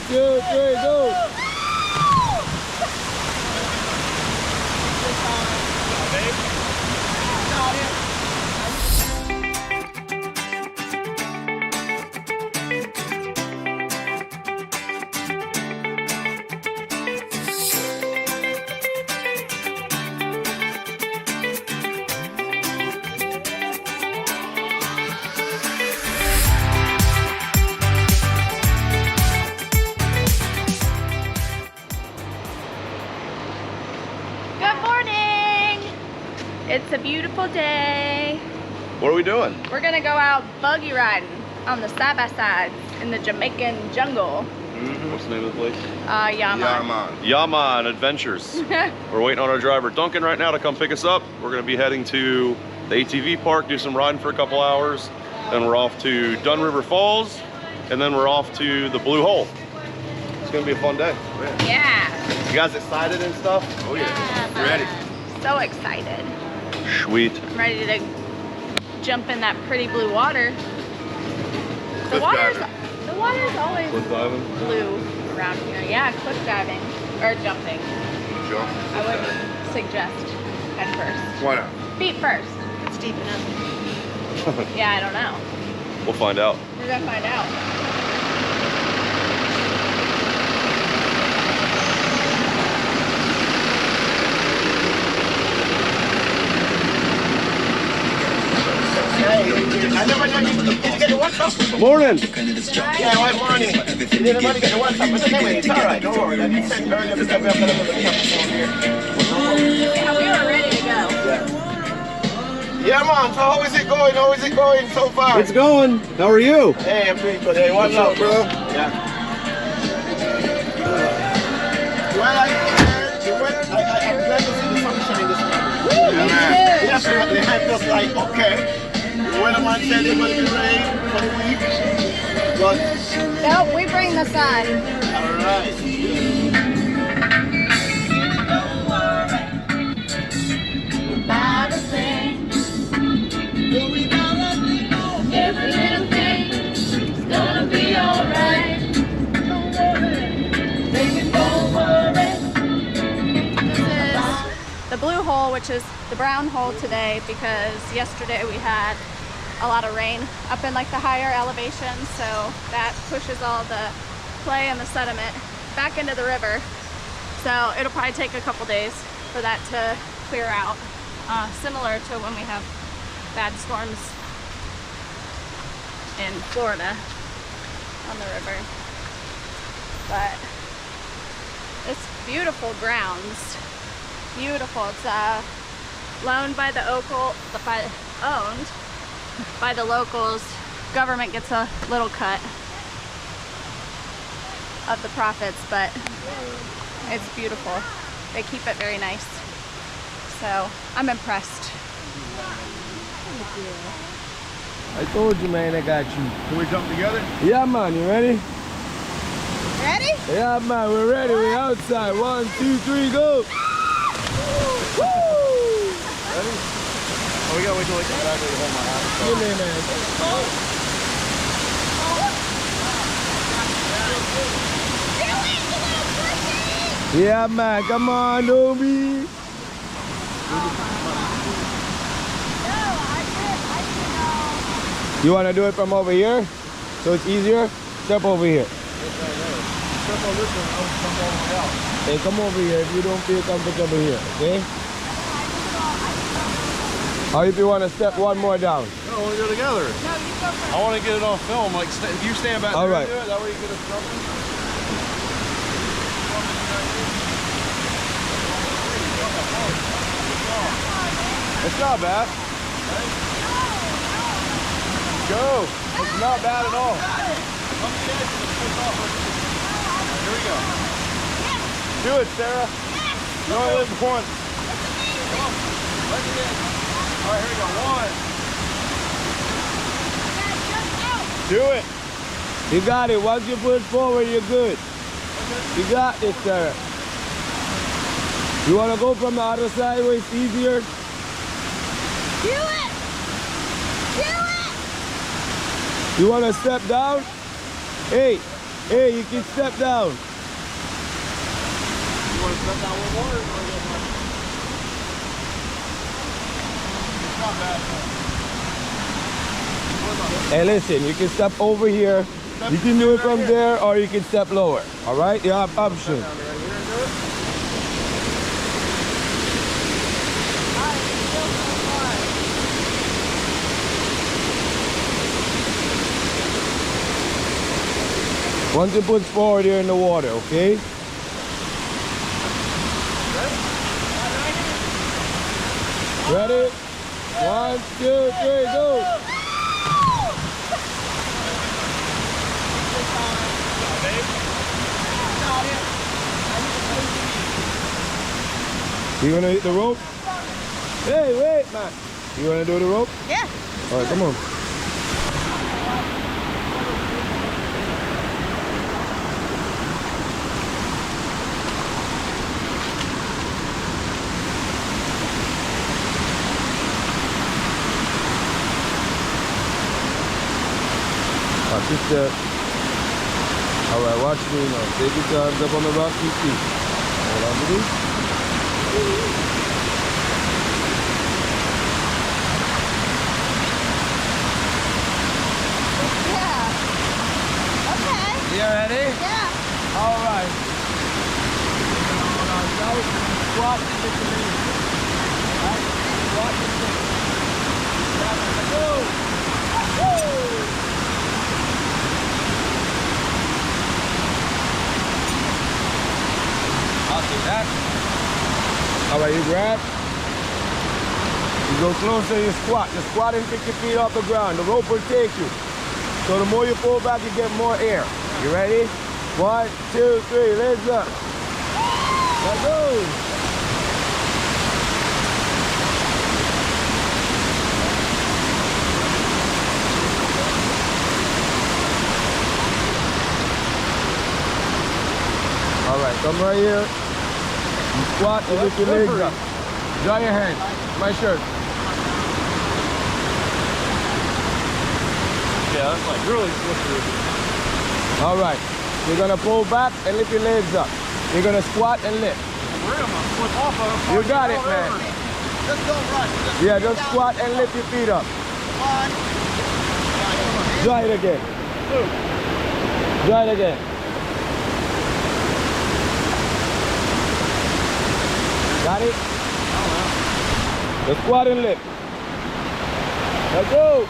2, 3, go! It's a beautiful day. What are we doing? We're gonna go out buggy riding on the side-by-sides in the Jamaican jungle. What's the name of the place? YaaMan. YaaMan Adventures. We're waiting on our driver Duncan right now to come pick us up. We're gonna be heading to the ATV park, do some riding for a couple hours. Then we're off to Dun River Falls, and then we're off to the Blue Hole. It's gonna be a fun day. Yeah. You guys excited and stuff? Oh yeah. Ready. So excited. Sweet. I'm ready to jump in that pretty blue water. The water's always Cliff diving? blue around here. Yeah, cliff diving or jumping. Jump. I wouldn't suggest head first. Why not? Feet first. It's deep enough. Yeah, I don't know. We'll find out. We're gonna find out. Morning. Yeah, why morning? You didn't want to get the WhatsApp, but anyway, it's alright, don't worry. I did send earlier because we have got another phone here. Yeah, we were ready to go. Yeah, man, so how is it going? How is it going so far? It's going. How are you? Hey, I'm doing good. Hey, what's up, bro? Yeah. Well, I'm glad to see the sunshine this morning. Yeah, man. Definitely, I'm just like, okay. The weatherman said it's going to be rain for the week. But, Nope, we bring the sun. alright. Every little thing's gonna be alright. Don't worry, baby, don't worry. This is the blue hole, which is the brown hole today, because yesterday we had a lot of rain up in like the higher elevations, so that pushes all the clay and the sediment back into the river. So it'll probably take a couple days for that to clear out, similar to when we have bad storms in Florida on the river. But it's beautiful grounds. Beautiful. It's owned by the locals. Government gets a little cut of the profits, but it's beautiful. They keep it very nice. So I'm impressed. I told you, man, I got you. Can we jump together? Yeah, man, you ready? Ready? Yeah, man, we're ready. We're outside. 1, 2, 3, go! Ready? Oh, we gotta wait till I come back to hold my hand. Give me, man. Yeah, man, come on, Dobie. You want to do it from over here? So it's easier? Step over here. Step on this one, I'll come all the way out. Hey, come over here if you don't feel comfortable here, okay? Or if you want to step one more down. No, we'll go together. No, you go first. I want to get it on film. Like, you stand back All there right. and do it. That way you get us jumping. It's not bad. Go. It's not bad at all. Here we go. Do it, Sarah. You only live once. All right, here we go. 1. Do it. You got it. Once you push forward, you're good. You got this, Sarah. You want to go from the other side where it's easier? Do it! Do it! You want to step down? Hey, Hey, you can step down. You want to step down with water or with water? It's not bad. Hey, listen, you can step over here. You can do it from there or you can step lower. All right, you have options. Once you put forward here in the water, okay? Ready? 1, 2, 3, go! You gonna hit the rope? Hey, wait, man. You wanna do the rope? Yeah. All right, come on. Watch your step. All right, watch me now. Take your time up on the rock, keep feet. Hold on to this. Yeah. Okay. You ready? Yeah. All right. Hold on tight. Squat and lift your legs. All right? Squat and lift. Go. Woo. I'll do that. All right, you grab. You go closer, you squat. You squat and pick your feet off the ground. The rope will take you. So the more you pull back, you get more air. You ready? 1, 2, 3, legs up. Let's go. All right, come right here. You squat and lift your legs up. Dry your hands. My shirt. Yeah, that's like really slippery. All right. You're gonna pull back and lift your legs up. You're gonna squat and lift. We're gonna flip off of it. You got it, man. Just don't run. Yeah, just squat and lift your feet up. One. Try it again. Try it again. Got it? The squat and lift. Let's go.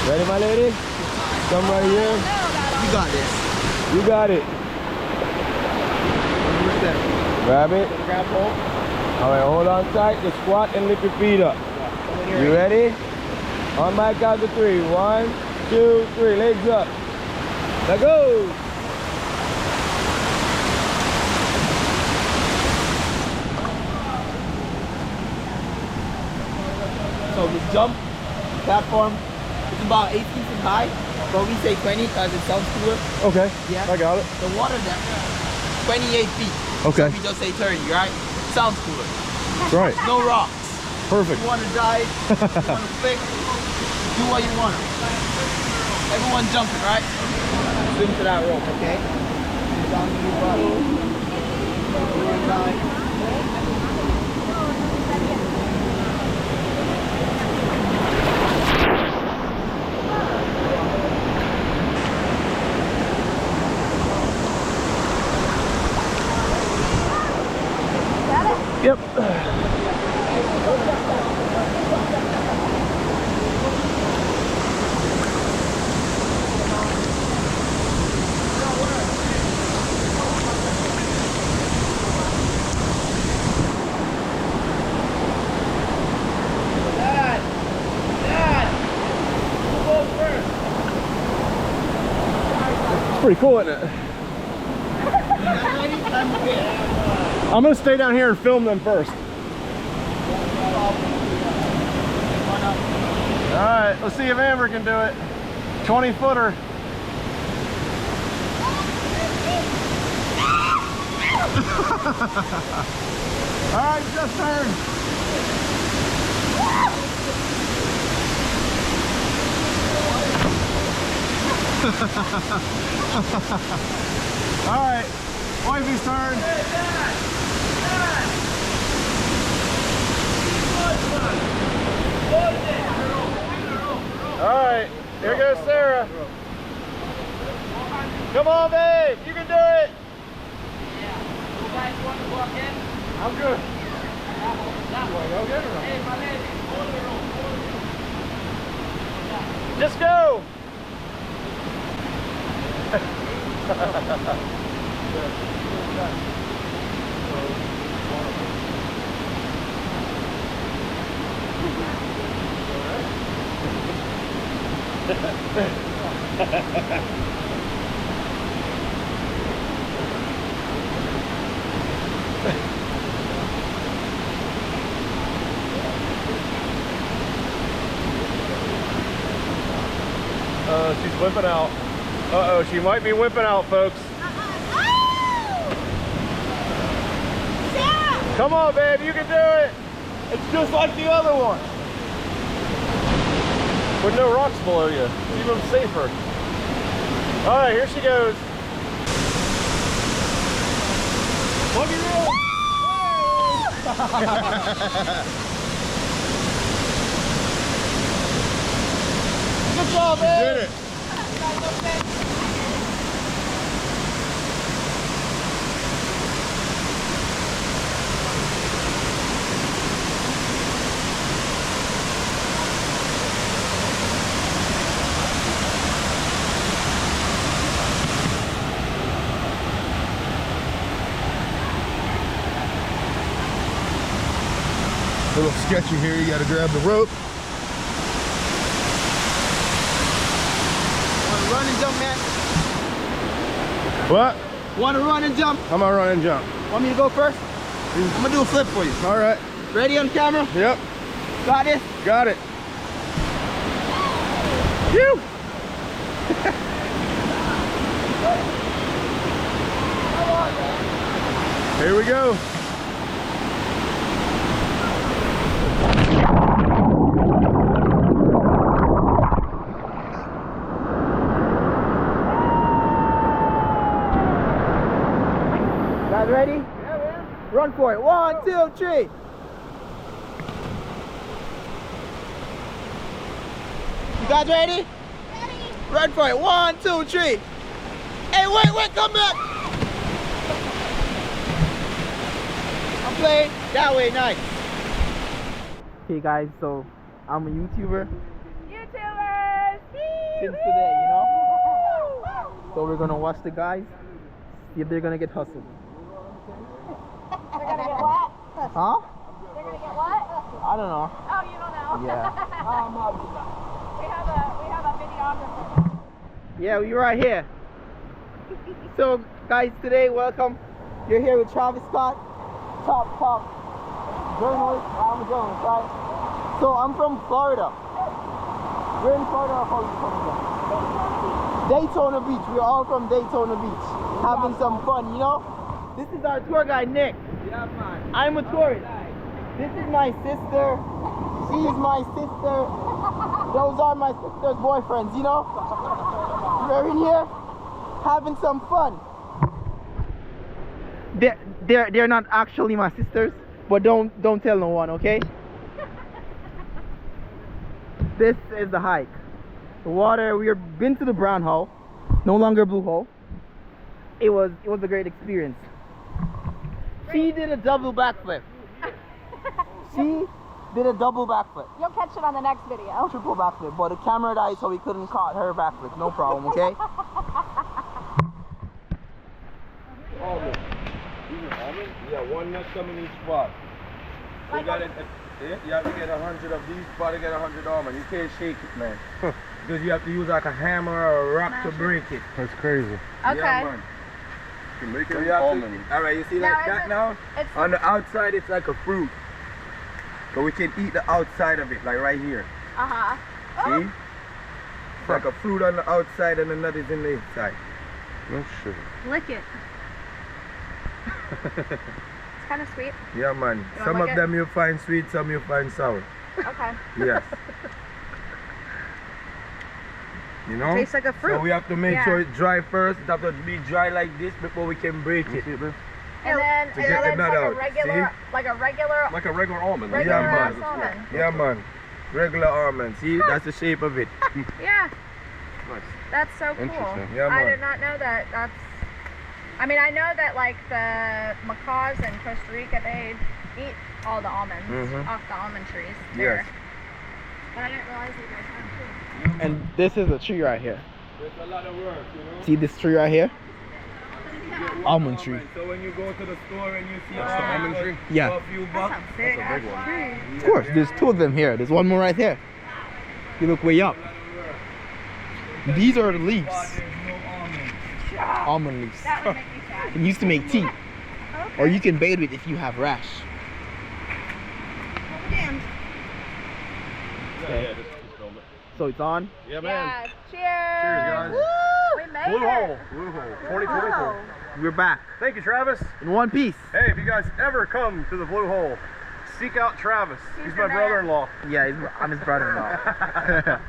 Ready, my lady? Come right here. You got this. You got it. Grab it. Grab hold. All right, hold on tight. The squat and lift your feet up. You ready? On my count of 3. 1, 2, 3. Legs up. Let's go. So the jump platform is about 8 feet high, but we say 20 because it sounds cooler. Okay. Yeah. I got it. The water depth, 28 feet. Okay. So we just say 30, right? Sounds cooler. Right. No rocks. Perfect. You want to dive, you want to flick, do what you want. Everyone jumping, right? Swim to that rope, okay? Down to your body. One time. Yep. It's pretty cool, isn't it? I'm gonna stay down here and film them first. All right, let's see if Amber can do it. 20-footer. All right, just turn. Alright, wifey's turn. Alright, here goes Sarah. Come on, babe, you can do it. You guys want to walk in? I'm good. Hey, my lady, hold the rope. Just go. She's wimping out. Uh-oh, she might be wimping out, folks. Sarah! Come on, babe, you can do it. It's just like the other one. With no rocks below you. It's even safer. All right, here she goes. Buggy roll. Good job, babe. You did it. A little sketchy here, you gotta grab the rope. Want to run and jump, man? What? Want to run and jump? I'm gonna run and jump. Want me to go first? I'm gonna do a flip for you. All right. Ready on camera? Yep. Got it? Got it. Phew! Here we go. Guys ready? Yeah, man. Run for it. 1, 2, 3. You guys ready? Ready? Run for it. 1, 2, 3. Hey, wait, come back. I'm playing that way, nice. Hey guys, so I'm a YouTuber YouTubers! since today, you know? So we're gonna watch the guys, see if they're gonna get hustled. They're gonna get what? Huh? They're gonna get what? I don't know. Oh, you don't know? Yeah. we have a videographer. Yeah, we're right here. So guys, today, welcome. You're here with Travis Scott, top journalist. I'm a journalist, right? So I'm from Florida. We're in Florida. How are you coming from? Daytona Beach. We're all from Daytona Beach, having some fun, you know? This is our tour guide, Nick. Yeah, man. I'm a tourist. This is my sister. She's my sister. Those are my sister's boyfriends, you know? We're in here having some fun. They're not actually my sisters, but don't tell no one, okay? This is the hike. The water, we've been to the brown hole, no longer blue hole. It was a great experience. She did a double backflip. She did a double backflip. You'll catch it on the next video. Triple backflip, but the camera died, so we couldn't caught her backflip. No problem, okay? Almond. These are almonds? Yeah, one nut come in each spot. You got it. You have to get 100 of these spots to get 100 almonds. You can't shake it, man. Because you have to use like a hammer or a rock to break it. That's crazy. Okay. Yeah, man. Jamaica So you have almond. to, all right, you see Now, like is that it- now? It's On the outside, it's like a fruit. So we can eat the outside of it, like right here. uh-huh. See? It's like a fruit on the outside and the nut is in the inside. No shit. Lick it. It's kind of sweet. Yeah, man. You wanna Some lick of it? them you find sweet, some you find sour. Okay. Yes. You know? Tastes like a fruit. So we have to make Yeah. sure it's dry first. It have to be dry like this before we can break it. And then, To get the nut out, like a regular Like a regular almond. regular Yeah, ass man. almond. Yeah, man. Regular almond. See, that's the shape of it. Yeah, Nice. that's so cool. Interesting. Yeah, I man. did not know that. I mean, I know that like the macaws in Costa Rica, they eat all the almonds off the almond trees there. Yes. But I didn't realize you guys had too. And this is a tree right here. There's a lot of work, you know. See this tree right here? Almond tree. So when you go to the store and you see That's the almond tree? Yeah. for a few bucks, Big That's a big one. tree. Of course, there's two of them here. There's one more right there. You look way up. These are the leaves. there's no almond. Almond leaves. That would make me sad. It used to make tea. Or you can bathe with it if you have rash. Damn. Yeah, just film it. So it's on. Yeah, man. Yeah. Cheers. Cheers, guys. Woo! We made Blue it. hole. Blue hole. 2024. We're back Thank you, Travis. in one piece. Hey, if you guys ever come to the Blue Hole, seek out Travis. He's my the man. brother-in-law. Yeah, I'm his brother-in-law.